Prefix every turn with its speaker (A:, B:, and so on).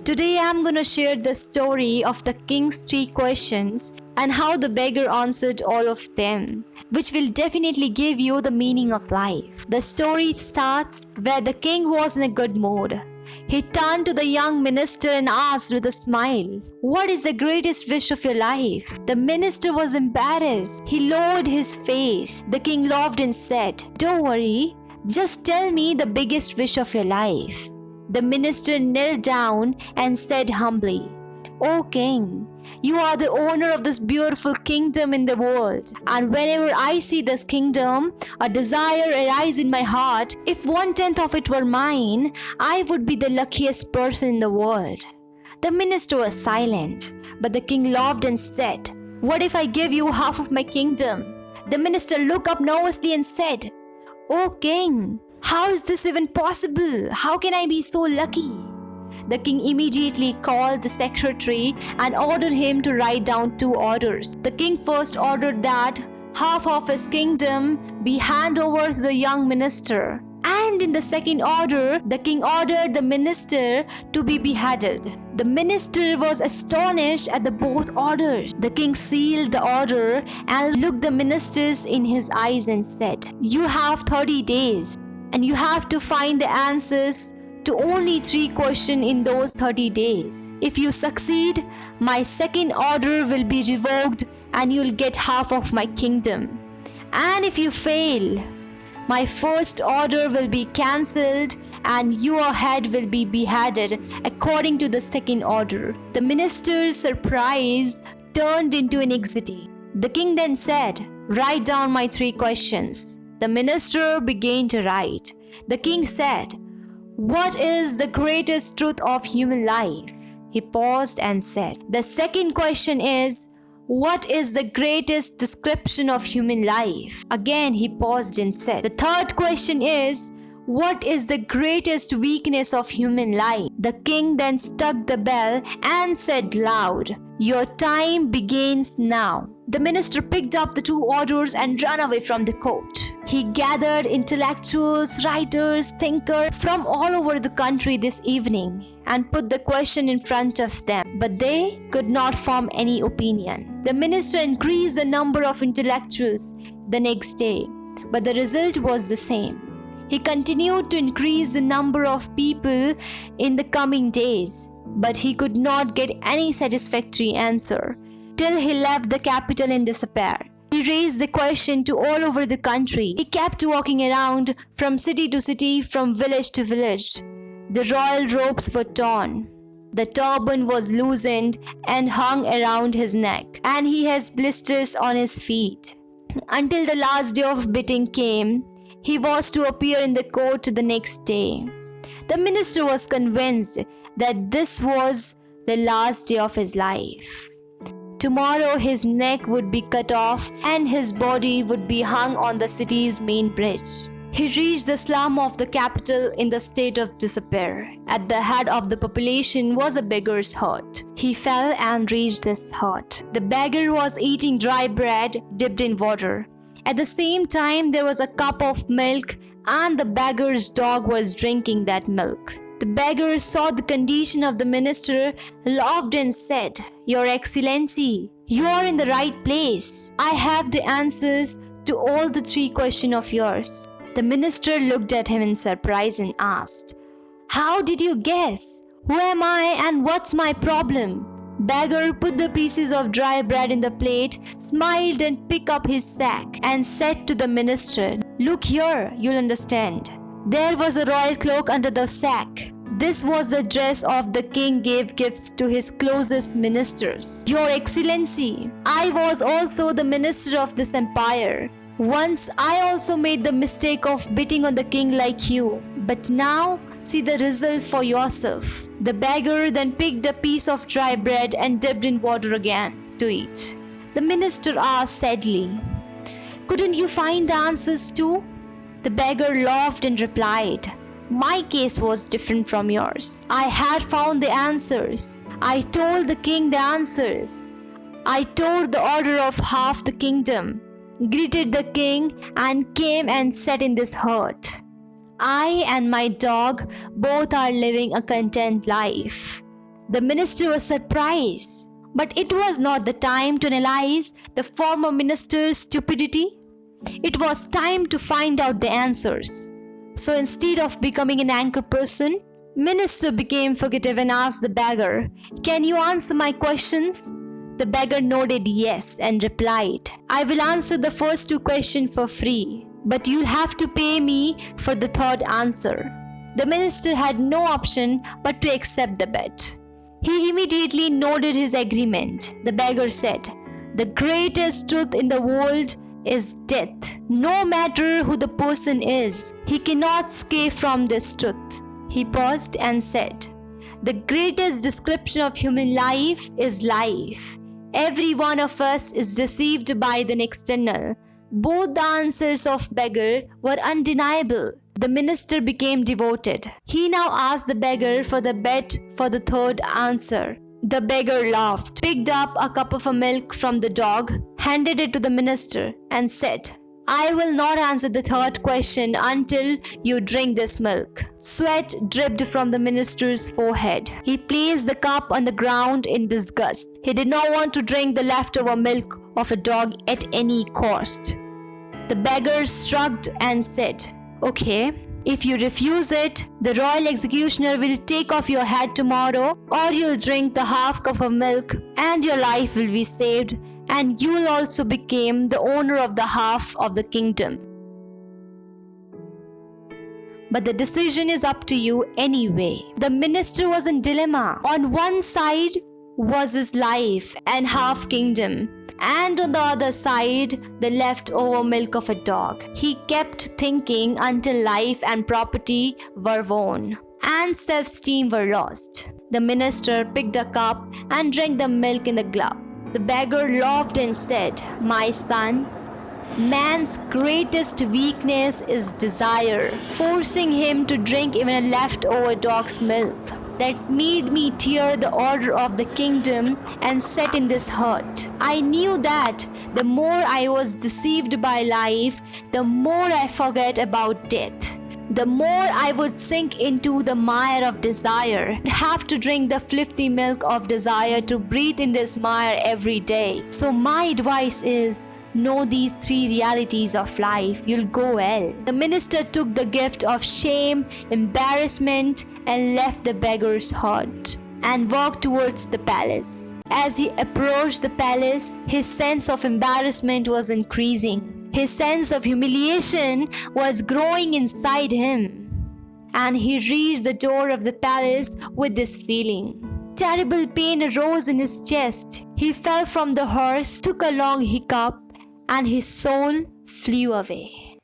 A: Today I'm gonna share the story of the king's 3 questions and how the beggar answered all of them, which will definitely give you the meaning of life. The story starts where the king was in a good mood. He turned to the young minister and asked with a smile, "What is the greatest wish of your life?" The minister was embarrassed. He lowered his face. The king laughed and said, "Don't worry, just tell me the biggest wish of your life." The minister knelt down and said humbly, "O king, you are the owner of this beautiful kingdom in the world, and whenever I see this kingdom, a desire arises in my heart. If 1/10 of it were mine, I would be the luckiest person in the world." The minister was silent, but the king laughed and said, "What if I give you half of my kingdom?" The minister looked up nervously and said, "O king, how is this even possible? How can I be so lucky?" The king immediately called the secretary and ordered him to write down 2 orders. The king first ordered that half of his kingdom be handed over to the young minister. And in the second order, the king ordered the minister to be beheaded. The minister was astonished at the both orders. The king sealed the order and looked the ministers in his eyes and said, "You have 30 days. And you have to find the answers to only 3 questions in those 30 days. If you succeed, my second order will be revoked and you'll get half of my kingdom. And if you fail, my first order will be cancelled and your head will be beheaded according to the second order." The minister's surprise turned into anxiety. The king then said, "Write down my 3 questions." The minister began to write. The king said, "What is the greatest truth of human life?" He paused and said, "The second question is, what is the greatest description of human life?" Again he paused and said, "The third question is, what is the greatest weakness of human life?" The king then struck the bell and said loud, "Your time begins now." The minister picked up the 2 orders and ran away from the court. He gathered intellectuals, writers, thinkers from all over the country this evening and put the question in front of them, but they could not form any opinion. The minister increased the number of intellectuals the next day, but the result was the same. He continued to increase the number of people in the coming days, but he could not get any satisfactory answer till he left the capital in despair. He raised the question to all over the country. He kept walking around from city to city, from village to village. The royal robes were torn. The turban was loosened and hung around his neck, and he has blisters on his feet. Until the last day of bidding came, he was to appear in the court the next day. The minister was convinced that this was the last day of his life. Tomorrow his neck would be cut off and his body would be hung on the city's main bridge. He reached the slum of the capital in the state of despair. At the head of the population was a beggar's hut. He fell and reached this hut. The beggar was eating dry bread dipped in water. At the same time, there was a cup of milk and the beggar's dog was drinking that milk. The beggar saw the condition of the minister, laughed and said, "Your Excellency, you are in the right place. I have the answers to all the 3 questions of yours." The minister looked at him in surprise and asked, "How did you guess? Who am I and what's my problem?" Beggar put the pieces of dry bread in the plate, smiled and picked up his sack and said to the minister, "Look here, you'll understand." There was a royal cloak under the sack. This was the dress of the king gave gifts to his closest ministers. "Your Excellency, I was also the minister of this empire. Once I also made the mistake of bidding on the king like you. But now see the result for yourself." The beggar then picked a piece of dry bread and dipped in water again to eat. The minister asked sadly, "Couldn't you find the answers too?" The beggar laughed and replied, "My case was different from yours. I had found the answers. I told the king the answers. I told the order of half the kingdom, greeted the king, and came and sat in this hut. I and my dog both are living a content life. The minister was surprised, but it was not the time to analyze the former minister's stupidity. It was time to find out the answers. So instead of becoming an angry person, minister became forgive and asked the beggar, "Can you answer my questions?" The beggar nodded yes and replied, "I will answer the first two questions for free, but you'll have to pay me for the third answer." The minister had no option but to accept the bet. He immediately nodded his agreement. The beggar said, "The greatest truth in the world is death. No matter who the person is, he cannot escape from this truth." He paused and said, "The greatest description of human life is life. Every one of us is deceived by the external." Both the answers of beggar were undeniable. The minister became devoted. He now asked the beggar for the bet for the third answer. The beggar laughed, picked up a cup of milk from the dog, handed it to the minister, and said, "I will not answer the third question until you drink this milk." Sweat dripped from the minister's forehead. He placed the cup on the ground in disgust. He did not want to drink the leftover milk of a dog at any cost. The beggar shrugged and said, "Okay, if you refuse it, the royal executioner will take off your head tomorrow, or you'll drink the half cup of milk and your life will be saved, and you will also become the owner of the half of the kingdom. But the decision is up to you anyway." The minister was in dilemma. On one side was his life and half kingdom, and on the other side, the leftover milk of a dog. He kept thinking until life and property were won and self-esteem were lost. The minister picked a cup and drank the milk in the glove. The beggar laughed and said, "My son, man's greatest weakness is desire, forcing him to drink even a leftover dog's milk. That made me tear the order of the kingdom and set in this hurt. I knew that the more I was deceived by life, the more I forget about death. The more I would sink into the mire of desire, have to drink the filthy milk of desire to breathe in this mire every day. So my advice is, know these three realities of life, you'll go well." The minister took the gift of shame, embarrassment, and left the beggar's hut and walked towards the palace. As he approached the palace, his sense of embarrassment was increasing. His sense of humiliation was growing inside him, and he reached the door of the palace with this feeling. Terrible pain arose in his chest. He fell from the horse, took a long hiccup, and his soul flew away.